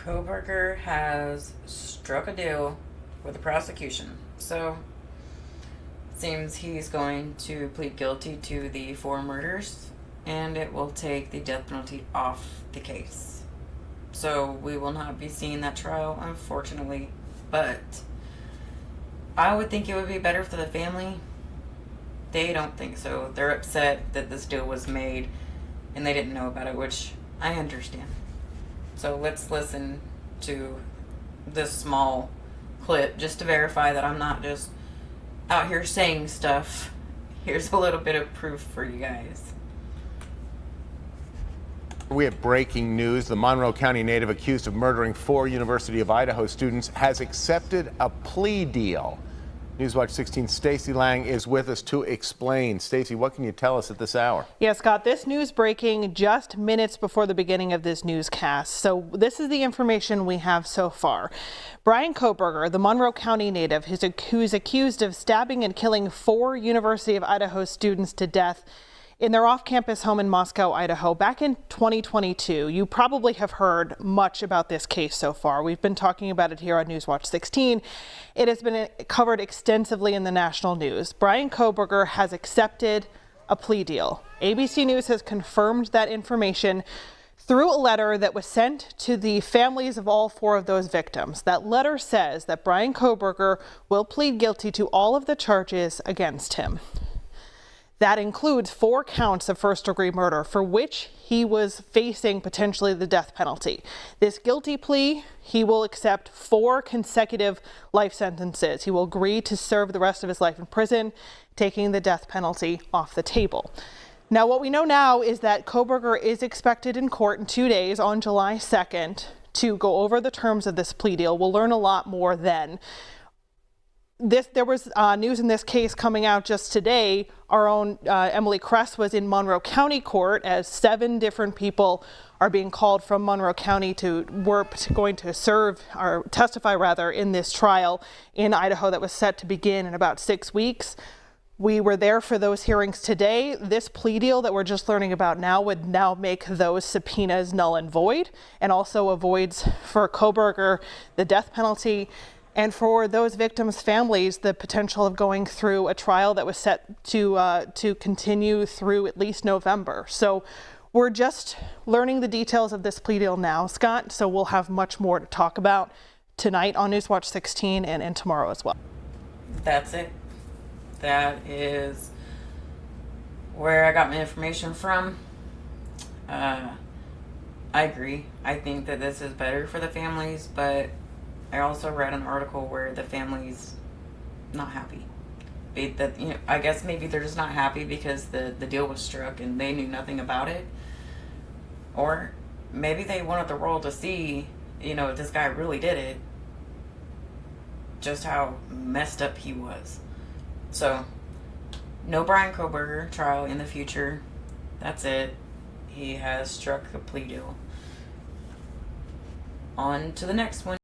Kohberger has struck a deal with the prosecution. So, seems he's going to plead guilty to the 4 murders, and it will take the death penalty off the case. So, we will not be seeing that trial, unfortunately. But I would think it would be better for the family. They don't think so. They're upset that this deal was made and they didn't know about it, which I understand. So let's listen to this small clip just to verify that I'm not just out here saying stuff. Here's a little bit of proof for you guys. We have breaking news. The Monroe County native accused of murdering 4 University of Idaho students has accepted a plea deal. Newswatch 16's Stacey Lang is with us to explain. Stacey, what can you tell us at this hour? Yeah, Scott, this news breaking just minutes before the beginning of this newscast. So this is the information we have so far. Bryan Kohberger, the Monroe County native, who's accused of stabbing and killing 4 University of Idaho students to death in their off-campus home in Moscow, Idaho, back in 2022. You probably have heard much about this case so far. We've been talking about it here on Newswatch 16. It has been covered extensively in the national news. Bryan Kohberger has accepted a plea deal. ABC News has confirmed that information through a letter that was sent to the families of all 4 of those victims. That letter says that Bryan Kohberger will plead guilty to all of the charges against him. That includes 4 counts of first-degree murder for which he was facing potentially the death penalty. This guilty plea, he will accept 4 consecutive life sentences. He will agree to serve the rest of his life in prison, taking the death penalty off the table. Now, what we know now is that Kohberger is expected in court in 2 days on July 2nd to go over the terms of this plea deal. We'll learn a lot more then. There was news in this case coming out just today. Our own Emily Kress was in Monroe County Court as 7 different people are being called from Monroe County were going to serve or testify rather in this trial in Idaho that was set to begin in about 6 weeks. We were there for those hearings today. This plea deal that we're just learning about now would now make those subpoenas null and void, and also avoids for Kohberger the death penalty. And for those victims' families, the potential of going through a trial that was set to continue through at least November. So we're just learning the details of this plea deal now, Scott. So we'll have much more to talk about tonight on Newswatch 16 and tomorrow as well. That's it. That is where I got my information from. I agree. I think that this is better for the families, but I also read an article where the family's not happy. I guess maybe they're just not happy because the deal was struck and they knew nothing about it. Or maybe they wanted the world to see, if this guy really did it, just how messed up he was. So, no Bryan Kohberger trial in the future. That's it. He has struck a plea deal. On to the next one.